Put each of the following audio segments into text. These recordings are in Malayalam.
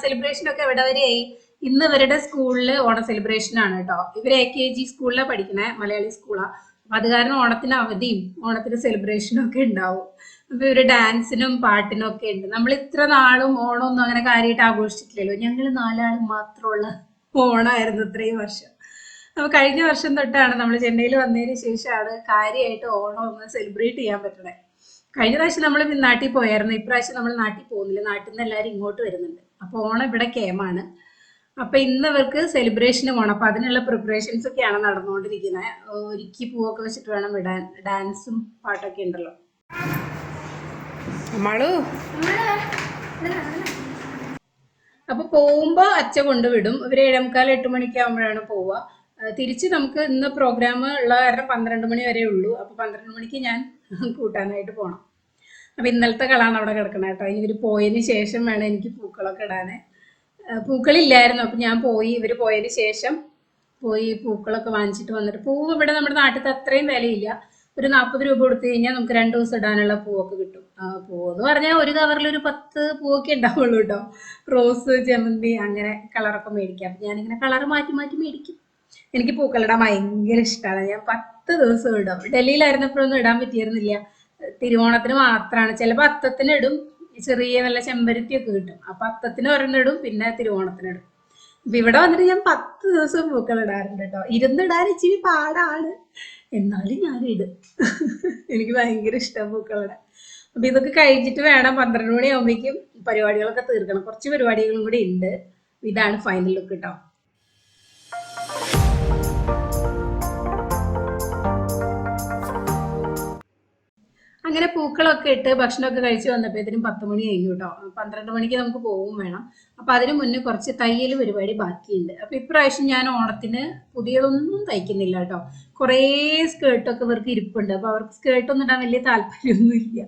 സെലിബ്രേഷനൊക്കെ എവിടെ വരെയായി? ഇന്ന് ഇവരുടെ സ്കൂളിൽ ഓണ സെലിബ്രേഷൻ ആണ് കേട്ടോ. ഇവർ AKG സ്കൂളിലാണ് പഠിക്കണേ, മലയാളി സ്കൂളാണ്. അപ്പൊ അത് കാരണം ഓണത്തിന് അവധിയും ഓണത്തിന് സെലിബ്രേഷനും ഒക്കെ ഉണ്ടാവും. അപ്പൊ ഇവര് ഡാൻസിനും പാട്ടിനും ഒക്കെ ഉണ്ട്. നമ്മൾ ഇത്ര നാളും ഓണമൊന്നും അങ്ങനെ കാര്യമായിട്ട് ആഘോഷിച്ചിട്ടില്ലല്ലോ. ഞങ്ങൾ നാലാളും മാത്രമുള്ള ഓണമായിരുന്നു ഇത്രയും വർഷം. അപ്പൊ കഴിഞ്ഞ വർഷം തൊട്ടാണ് നമ്മൾ ചെന്നൈയിൽ വന്നതിന് ശേഷമാണ് കാര്യമായിട്ട് ഓണം ഒന്ന് സെലിബ്രേറ്റ് ചെയ്യാൻ പറ്റണേ. കഴിഞ്ഞ പ്രാവശ്യം നമ്മൾ നാട്ടിൽ പോയായിരുന്നു. ഇപ്രാവശ്യം നമ്മൾ നാട്ടിൽ പോകുന്നില്ല. നാട്ടിൽ നിന്ന് എല്ലാവരും ഇങ്ങോട്ട് വരുന്നുണ്ട്. അപ്പൊ ഓണം ഇവിടെ കേമാണ്. അപ്പൊ ഇന്ന് ഇവർക്ക് സെലിബ്രേഷന് പോകണം. അപ്പൊ അതിനുള്ള പ്രിപ്പറേഷൻസ് ഒക്കെയാണ് നടന്നുകൊണ്ടിരിക്കുന്നത്. ഒരുക്കി പൂവൊക്കെ വെച്ചിട്ട് വേണം വിടാൻ. ഡാൻസും പാട്ടൊക്കെ ഉണ്ടല്ലോ. മാളു അപ്പൊ പോകുമ്പോ അച്ഛ കൊണ്ടുവിടും. ഇവര് 7:45 8 മണിക്ക് ആകുമ്പോഴാണ് പോവുക. തിരിച്ച് നമുക്ക് ഇന്ന് പ്രോഗ്രാം ഉള്ള കാരണം 12 മണി വരെ ഉള്ളൂ. അപ്പൊ 12 മണിക്ക് ഞാൻ കൂട്ടാനായിട്ട് പോകണം. അപ്പൊ ഇന്നലത്തെ കളാണ് അവിടെ കിടക്കണ കേട്ടോ. ഇനി ഇവര് പോയതിന് ശേഷം വേണം എനിക്ക് പൂക്കളൊക്കെ ഇടാന്. പൂക്കളില്ലായിരുന്നു. അപ്പൊ ഞാൻ പോയി, ഇവര് പോയതിന് ശേഷം പോയി പൂക്കളൊക്കെ വാങ്ങിച്ചിട്ട് വന്നിട്ട്. പൂവ് ഇവിടെ നമ്മുടെ നാട്ടിലത്തെ അത്രയും വിലയില്ല. ഒരു 40 രൂപ കൊടുത്തു കഴിഞ്ഞാൽ നമുക്ക് 2 ദിവസം ഇടാനുള്ള പൂവൊക്കെ കിട്ടും. പൂവെന്ന് പറഞ്ഞാൽ ഒരു കവറിൽ ഒരു 10 പൂവൊക്കെ ഉണ്ടാവുള്ളൂ കേട്ടോ. റോസ്, ജമന്തി അങ്ങനെ കളറൊക്കെ മേടിക്കാം. ഞാനിങ്ങനെ കളർ മാറ്റി മാറ്റി മേടിക്കും. എനിക്ക് പൂക്കളിടാൻ ഭയങ്കര ഇഷ്ടമാണ്. ഞാൻ 10 ദിവസം ഇടും. ഡൽഹിയിലായിരുന്നപ്പോഴൊന്നും ഇടാൻ പറ്റിയിരുന്നില്ല. തിരുവോണത്തിന് മാത്രമാണ്. ചിലപ്പോൾ അത്തത്തിന് ഇടും. ചെറിയ നല്ല ചെമ്പരത്തിയൊക്കെ കിട്ടും. അപ്പൊ അത്തത്തിന് ഒരെണ്ണം ഇടും, പിന്നെ തിരുവോണത്തിനിടും. അപ്പൊ ഇവിടെ വന്നിട്ട് ഞാൻ 10 ദിവസം പൂക്കൾ ഇടാറുണ്ട് കേട്ടോ. ഇരുന്നിടാൻ ഇച്ചിരി പാടാണ്, എന്നാലും ഞാൻ ഇടും. എനിക്ക് ഭയങ്കര ഇഷ്ടം പൂക്കളിടാൻ. അപ്പൊ ഇതൊക്കെ കഴിഞ്ഞിട്ട് വേണം 12 മണിയാകുമ്പോഴേക്കും പരിപാടികളൊക്കെ തീർക്കണം. കുറച്ച് പരിപാടികളും കൂടി ഉണ്ട്. ഇതാണ് ഫൈനൽ ലുക്ക് കേട്ടോ. അങ്ങനെ പൂക്കളൊക്കെ ഇട്ട് ഭക്ഷണമൊക്കെ കഴിച്ച് വന്നപ്പോഴത്തേനും 10 മണി കഴിഞ്ഞു കേട്ടോ. 12 മണിക്ക് നമുക്ക് പോവും വേണം. അപ്പൊ അതിന് മുന്നേ കുറച്ച് തയ്യൽ പരിപാടി ബാക്കിയുണ്ട്. അപ്പൊ ഇപ്രാവശ്യം ഞാൻ ഓണത്തിന് പുതിയതൊന്നും തയ്ക്കുന്നില്ല കേട്ടോ. കുറേ സ്കേർട്ടൊക്കെ ഇവർക്ക് ഇരിപ്പുണ്ട്. അപ്പൊ അവർക്ക് സ്കേർട്ടൊന്നും ഇടാൻ വലിയ താല്പര്യമൊന്നും ഇല്ല.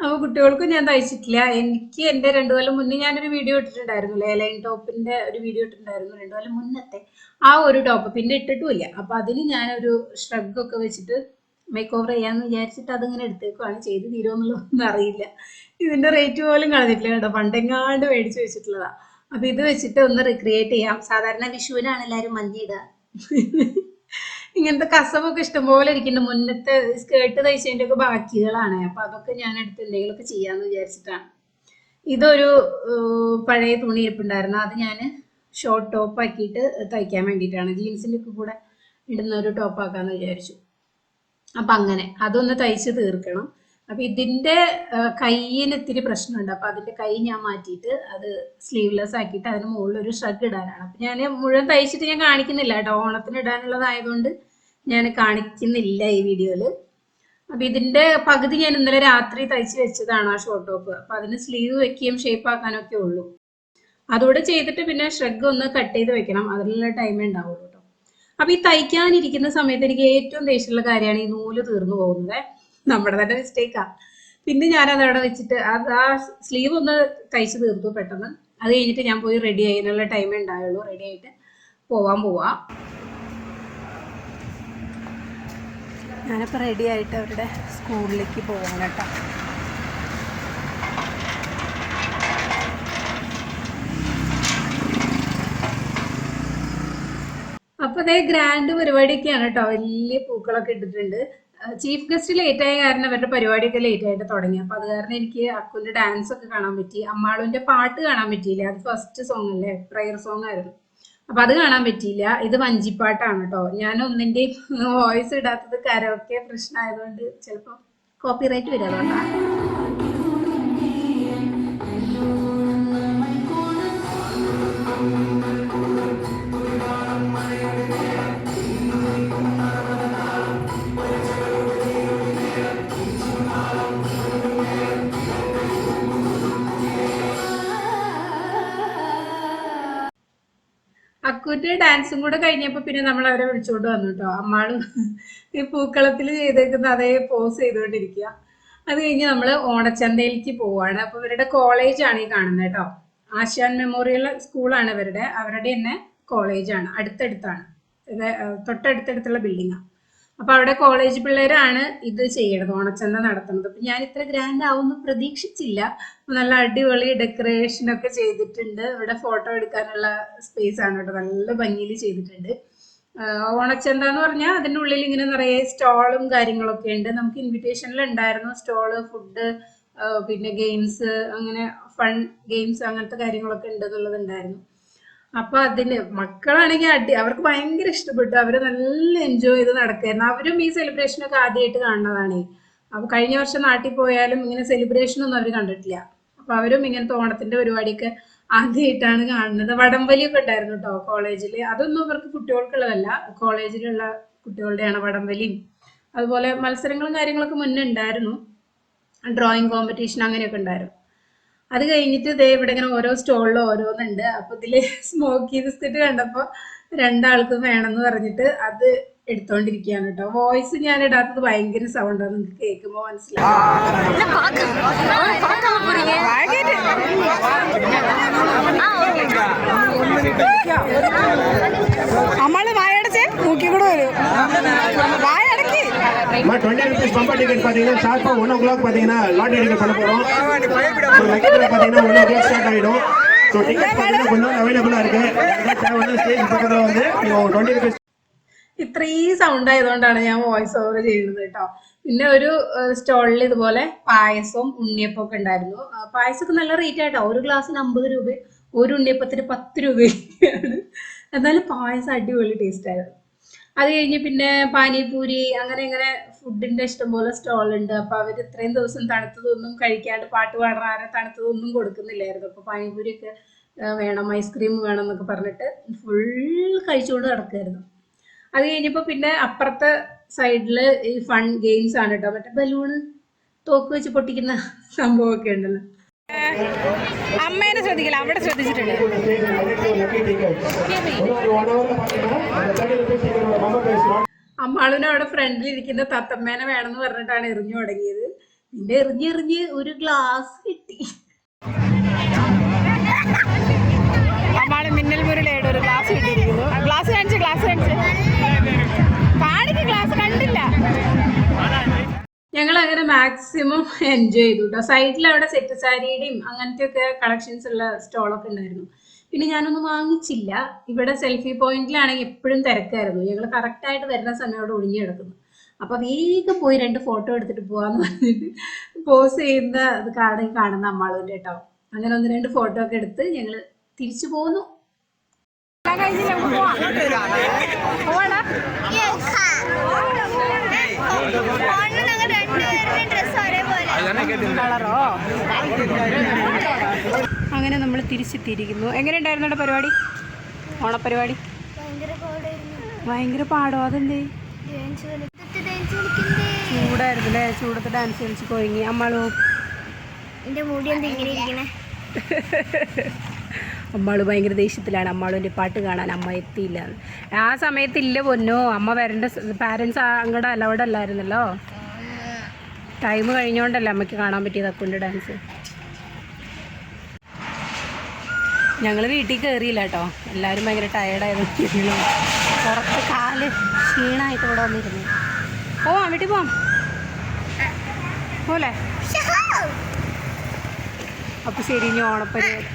അപ്പൊ കുട്ടികൾക്കും ഞാൻ തയ്ച്ചിട്ടില്ല. എനിക്ക് എൻ്റെ 2 കൊല്ലം മുന്നേ ഞാനൊരു വീഡിയോ ഇട്ടിട്ടുണ്ടായിരുന്നു, ലൈൻ ടോപ്പിന്റെ ഒരു വീഡിയോ ഇട്ടിട്ടുണ്ടായിരുന്നു. 2 കൊല്ലം മുന്നത്തെ ആ ഒരു ടോപ്പ് പിന്നെ ഇട്ടിട്ടുമില്ല. അപ്പൊ അതിന് ഞാനൊരു ഷ്രഗൊക്കെ വെച്ചിട്ട് മേക്ക് ഓവർ ചെയ്യാന്ന് വിചാരിച്ചിട്ട് അതിങ്ങനെ എടുത്തേക്കുവാണ്. ചെയ്ത് തീരുമെന്നുള്ളതൊന്നും അറിയില്ല. ഇതിന്റെ റേറ്റ് പോലും കളഞ്ഞിട്ടില്ല കേട്ടോ. പണ്ടെങ്ങാണ്ട് മേടിച്ച് വെച്ചിട്ടുള്ളതാ. അപ്പൊ ഇത് വെച്ചിട്ട് ഒന്ന് റിക്രിയേറ്റ് ചെയ്യാം. സാധാരണ വിഷുവിനാണ് എല്ലാവരും മഞ്ഞിടുക. ഇങ്ങനത്തെ കസവൊക്കെ ഇഷ്ടംപോലെ ഇരിക്കുന്നുണ്ട്. മുന്നത്തെ സ്കേർട്ട് തയ്ച്ചതിൻ്റെ ഒക്കെ ബാക്കികളാണ്. അപ്പൊ അതൊക്കെ ഞാൻ എടുത്ത് എന്തെങ്കിലുമൊക്കെ ചെയ്യാന്ന് വിചാരിച്ചിട്ടാണ്. ഇതൊരു പഴയ തുണി ഇരിപ്പുണ്ടായിരുന്നു. അത് ഞാൻ ഷോർട്ട് ടോപ്പ് ആക്കിയിട്ട് തയ്ക്കാൻ വേണ്ടിയിട്ടാണ്. ജീൻസിൻ്റെ ഒക്കെ കൂടെ ഇടുന്ന ഒരു ടോപ്പ് ആക്കാന്ന് വിചാരിച്ചു. അപ്പൊ അങ്ങനെ അതൊന്ന് തയ്ച്ച് തീർക്കണം. അപ്പൊ ഇതിന്റെ കൈയിന് ഇത്തിരി പ്രശ്നമുണ്ട്. അപ്പൊ അതിന്റെ കൈ ഞാൻ മാറ്റിയിട്ട് അത് സ്ലീവ്ലെസ് ആക്കിയിട്ട് അതിന് മുകളിൽ ഒരു ഷ്രഗ് ഇടാനാണ്. അപ്പൊ ഞാൻ മുഴുവൻ തയ്ച്ചിട്ട് ഞാൻ കാണിക്കുന്നില്ല കേട്ടോ. ഓണത്തിന് ഇടാനുള്ളതായതുകൊണ്ട് ഞാൻ കാണിക്കുന്നില്ല ഈ വീഡിയോയില്. അപ്പൊ ഇതിന്റെ പകുതി ഞാൻ ഇന്നലെ രാത്രി തയ്ച്ച് വെച്ചതാണ് ആ ഷോർട്ട് ടോപ്പ്. അപ്പൊ അതിന് സ്ലീവ് വെക്കുകയും ഷേപ്പ് ആക്കാനൊക്കെ ഉള്ളൂ. അതുകൂടെ ചെയ്തിട്ട് പിന്നെ ഷ്രഗ് ഒന്ന് കട്ട് ചെയ്ത് വെക്കണം. അതിനുള്ള ടൈമേ ഉണ്ടാവുള്ളൂ കേട്ടോ. അപ്പൊ ഈ തയ്ക്കാനിരിക്കുന്ന സമയത്ത് എനിക്ക് ഏറ്റവും ദേഷ്യമുള്ള കാര്യമാണ് ഈ നൂല് തീർന്നു പോകുന്നത്. നമ്മുടെ തന്നെ മിസ്റ്റേക്കാ. പിന്നെ ഞാൻ അതവിടെ വെച്ചിട്ട് ആ സ്ലീവ് ഒന്ന് തയ്ച്ച് തീർത്തു പെട്ടെന്ന്. അത് കഴിഞ്ഞിട്ട് ഞാൻ പോയി റെഡി ആയതിനുള്ള ടൈമേ ഉണ്ടായുള്ളൂ. റെഡി ആയിട്ട് പോവാ. ഞാനിപ്പോൾ റെഡി ആയിട്ട് അവരുടെ സ്കൂളിലേക്ക് പോകണം കേട്ടോ. അപ്പൊ അതേ ഗ്രാൻഡ് പരിപാടിയൊക്കെയാണ് കേട്ടോ. വലിയ പൂക്കളൊക്കെ ഇട്ടിട്ടുണ്ട്. ചീഫ് ഗസ്റ്റ് ലേറ്റ് ആയ കാരണം അവരുടെ പരിപാടിയൊക്കെ ലേറ്റ് ആയിട്ട് തുടങ്ങി. അപ്പൊ അത് കാരണം എനിക്ക് അക്കുവിന്റെ ഡാൻസ് ഒക്കെ കാണാൻ പറ്റി. അമ്മാളുവിന്റെ പാട്ട് കാണാൻ പറ്റിയില്ല. അത് ഫസ്റ്റ് സോങ് അല്ലേ, പ്രയർ സോങ് ആയിരുന്നു. അപ്പൊ അത് കാണാൻ പറ്റിയില്ല. ഇത് വഞ്ചിപ്പാട്ടാണ് കേട്ടോ. ഞാൻ ഒന്നിന്റെയും വോയിസ് ഇടാത്തത് കരോക്കെ പ്രശ്നമായതുകൊണ്ട് ചിലപ്പോൾ കോപ്പിറൈറ്റ് വരും. അതുകൊണ്ടാണ്. അക്കുവിന്റെ ഡാൻസും കൂടെ കഴിഞ്ഞപ്പോ പിന്നെ നമ്മൾ അവരെ വിളിച്ചോണ്ട് വന്നു കേട്ടോ. അമ്മാളും ഈ പൂക്കളത്തിൽ ചെയ്തേക്കുന്ന അതേ പോസ് ചെയ്തുകൊണ്ടിരിക്കുക. അത് കഴിഞ്ഞ് നമ്മൾ ഓണച്ചന്തയിലേക്ക് പോവാണ്. അപ്പൊ ഇവരുടെ കോളേജാണ് ഈ കാണുന്നത് കേട്ടോ. ആശാൻ മെമ്മോറിയൽ സ്കൂളാണ് അവരുടെ തന്നെ കോളേജാണ്. അടുത്തടുത്താണ്. തൊട്ടടുത്തടുത്തുള്ള ബിൽഡിങ്ങാണ്. അപ്പൊ അവിടെ കോളേജ് പിള്ളേരാണ് ഇത് ചെയ്യണത്, ഓണച്ചന്ത നടത്തുന്നത്. അപ്പൊ ഞാൻ ഇത്ര ഗ്രാൻഡ് ആവുമെന്ന് പ്രതീക്ഷിച്ചില്ല. നല്ല അടിപൊളി ഡെക്കറേഷൻ ഒക്കെ ചെയ്തിട്ടുണ്ട്. ഇവിടെ ഫോട്ടോ എടുക്കാനുള്ള സ്പേസ് ആണ് കേട്ടോ, നല്ല ഭംഗിയിൽ ചെയ്തിട്ടുണ്ട്. ഓണച്ചന്ത എന്ന് പറഞ്ഞാൽ അതിൻ്റെ ഉള്ളിൽ ഇങ്ങനെ നിറയെ സ്റ്റോളും കാര്യങ്ങളൊക്കെ ഉണ്ട്. നമുക്ക് ഇൻവിറ്റേഷനിൽ ഉണ്ടായിരുന്നു സ്റ്റോള്, ഫുഡ്, പിന്നെ ഗെയിംസ്, അങ്ങനെ ഫൺ ഗെയിംസ് അങ്ങനത്തെ കാര്യങ്ങളൊക്കെ ഉണ്ട് എന്നുള്ളത് ഉണ്ടായിരുന്നു. അപ്പൊ അതിന് മക്കളാണെങ്കിൽ അവർക്ക് ഭയങ്കര ഇഷ്ടപ്പെട്ടു. അവര് നല്ല എൻജോയ് ചെയ്ത് നടക്കായിരുന്നു. അവരും ഈ സെലിബ്രേഷനൊക്കെ ആദ്യമായിട്ട് കാണുന്നതാണ്. അപ്പൊ കഴിഞ്ഞ വർഷം നാട്ടിൽ പോയാലും ഇങ്ങനെ സെലിബ്രേഷൻ ഒന്നും അവർ കണ്ടിട്ടില്ല. അപ്പൊ അവരും ഇങ്ങനത്തെ ഓണത്തിന്റെ പരിപാടിയൊക്കെ ആദ്യമായിട്ടാണ് കാണുന്നത്. വടംവലിയൊക്കെ ഉണ്ടായിരുന്നു കേട്ടോ കോളേജിൽ. അതൊന്നും ഇവർക്ക് കുട്ടികൾക്കുള്ളതല്ല, കോളേജിലുള്ള കുട്ടികളുടെയാണ് വടംവലിയും. അതുപോലെ മത്സരങ്ങളും കാര്യങ്ങളൊക്കെ മുന്നേ ഉണ്ടായിരുന്നു, ഡ്രോയിങ് കോമ്പറ്റീഷൻ അങ്ങനെയൊക്കെ ഉണ്ടായിരുന്നു. അത് കഴിഞ്ഞിട്ട് ദേ ഇവിടെ ഇങ്ങനെ ഓരോ സ്റ്റോളിലും ഓരോന്നുണ്ട്. അപ്പൊ ഇതില് സ്മോക്കി ബിസ്ക്കറ്റ് കണ്ടപ്പോ രണ്ടാൾക്കും വേണമെന്ന് പറഞ്ഞിട്ട് അത് എടുത്തോണ്ടിരിക്കുകയാണ് കേട്ടോ. വോയിസ് ഞാൻ ഇടാത്തത് ഭയങ്കര സൗണ്ടാണ്, നിങ്ങൾക്ക് കേൾക്കുമ്പോ മനസ്സിലാവും. നമ്മള് വായടച്ച് മൂക്കി കൂടെ വരും. വായടക്കി 20 rupees பம்பர் டிக்கெட் பாத்தீங்கன்னா ஷார்ப்பா 1 o'clock பாத்தீங்கன்னா லாட்டரி டிக்கெட் பண்ண போறோம். லக்கி பாத்தீங்கன்னா 1 o'clock ஸ்டார்ட் ஆயிடும். சோ டிக்கெட் பாத்தீங்கன்னா கொஞ்சம் அவைலபிளா இருக்கு. സ്റ്റേജ് പക്കத்துல வந்து நீங்க 20 rupees. ഇത്രയും സൗണ്ട് ആയതുകൊണ്ടാണ് ഞാൻ വോയിസ് ഓവർ ചെയ്യുന്നത് കേട്ടോ. പിന്നെ ഒരു സ്റ്റോളിൽ ഇതുപോലെ പായസവും ഉണ്ണിയപ്പം ഒക്കെ ഉണ്ടായിരുന്നു. പായസമൊക്കെ നല്ല റേറ്റ് ആയിട്ടോ, ഒരു ഗ്ലാസ്സിന് 50 രൂപ, ഒരു ഉണ്ണിയപ്പത്തിന് 10 രൂപയാണ്. എന്നാലും പായസം അടിപൊളി ടേസ്റ്റ് ആയിരുന്നു. അത് കഴിഞ്ഞ് പിന്നെ പാനിപൂരി അങ്ങനെ ഇങ്ങനെ ഫുഡിന്റെ ഇഷ്ടംപോലെ സ്റ്റോൾ ഉണ്ട്. അപ്പൊ അവർ ഇത്രയും ദിവസം തണുത്തതൊന്നും കഴിക്കാണ്ട് പാട്ട് പാടുന്ന ആരും തണുത്തതൊന്നും കൊടുക്കുന്നില്ലായിരുന്നു. അപ്പൊ പാനിപൂരി ഒക്കെ വേണം, ഐസ്ക്രീം വേണം എന്നൊക്കെ പറഞ്ഞിട്ട് ഫുൾ കഴിച്ചുകൊണ്ട് നടക്കുമായിരുന്നു. അത് കഴിഞ്ഞപ്പോൾ പിന്നെ അപ്പുറത്തെ സൈഡിൽ ഈ ഫൺ ഗെയിംസ് ആണ് കേട്ടോ. മറ്റേ ബലൂണ് തോക്ക് വെച്ച് പൊട്ടിക്കുന്ന സംഭവമൊക്കെ ഉണ്ടല്ലോ. അമ്മേനെ ശ്രദ്ധിക്കില്ല, അവിടെ ശ്രദ്ധിച്ചിട്ടുണ്ട്. അമ്മാളിന് അവിടെ ഫ്രണ്ടിൽ ഇരിക്കുന്ന തത്തമ്മേനെ വേണമെന്ന് പറഞ്ഞിട്ടാണ് എറിഞ്ഞു തുടങ്ങിയത്. പിന്നെ എറിഞ്ഞെറിഞ്ഞ് ഒരു ഗ്ലാസ് കിട്ടി. അമ്മാള് മിന്നൽ മുരളിയായിട്ട് ഒരു ഗ്ലാസ് കിട്ടിയിരിക്കുന്നു. ഗ്ലാസ് കാണിച്ച് ഗ്ലാസ് കണ്ടില്ല. ഞങ്ങൾ അങ്ങനെ മാക്സിമം എൻജോയ് ചെയ്തു കേട്ടോ. സൈഡിൽ അവിടെ സെറ്റ് സാരിയുടെയും അങ്ങനത്തെ ഒക്കെ കളക്ഷൻസ് ഉള്ള സ്റ്റോളൊക്കെ ഉണ്ടായിരുന്നു. പിന്നെ ഞാനൊന്നും വാങ്ങിച്ചില്ല. ഇവിടെ സെൽഫി പോയിന്റിലാണെങ്കിൽ എപ്പോഴും തിരക്കായിരുന്നു. ഞങ്ങൾ കറക്റ്റായിട്ട് വരുന്ന സമയം അവിടെ ഒഴിഞ്ഞു കിടക്കുന്നു. അപ്പൊ വേഗം പോയി 2 ഫോട്ടോ എടുത്തിട്ട് പോവാന്ന് പറഞ്ഞിട്ട് പോസ് ചെയ്യുന്ന അത് കാണുന്ന അമ്മാളുണ്ട് കേട്ടോ. അങ്ങനെ 1-2 ഫോട്ടോ ഒക്കെ എടുത്ത് ഞങ്ങൾ തിരിച്ചു പോന്നു. അങ്ങനെ നമ്മൾ തിരിച്ചെത്തിയിരിക്കുന്നു. എങ്ങനെ ഉണ്ടായിരുന്നു അവിടെ പരിപാടി, ഓണപ്പരിപാടി? ഭയങ്കര പാടോ? അതെന്തേ? ചൂടായിരുന്നു അല്ലേ? ചൂടത്ത് ഡാൻസ് കളിച്ച് കൊഴങ്ങി. അമ്മാളോ? അമ്മാള് ഭയങ്കര ദേഷ്യത്തിലാണ്. അമ്മാളുവിൻ്റെ പാട്ട് കാണാൻ അമ്മ എത്തിയില്ല. ആ സമയത്തില്ല പൊന്നോ, അമ്മ വരേണ്ട. പാരൻസ് അങ്ങോട്ട് അലൗഡ് അല്ലായിരുന്നല്ലോ. ടൈം കഴിഞ്ഞോണ്ടല്ലേ അമ്മയ്ക്ക് കാണാൻ പറ്റിയത് അക്കുണ്ട് ഡാൻസ്. ഞങ്ങൾ വീട്ടിൽ കയറിയില്ല കേട്ടോ, എല്ലാവരും ഭയങ്കര ടയേർഡായിരുന്നു. പുറത്ത് കാല് ക്ഷീണമായിട്ട് ഇവിടെ വന്നിരുന്നു. വീട്ടിൽ പോവാം പോലെ. അപ്പൊ ശരി, ഇനി ഓണപ്പരിപാടി.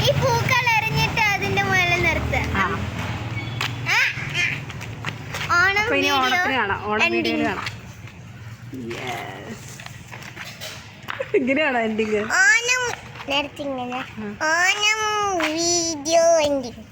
ഈ പൂക്കൾ എറിഞ്ഞിട്ട് അതിന്റെ മുകളിൽ നിർത്തുക. ഇനി ഓണത്തിന് കാണാം, ഓണം വീഡിയോയിൽ കാണാം. ഇങ്ങനെയാണോ എൻഡിങ്? Onam video ending.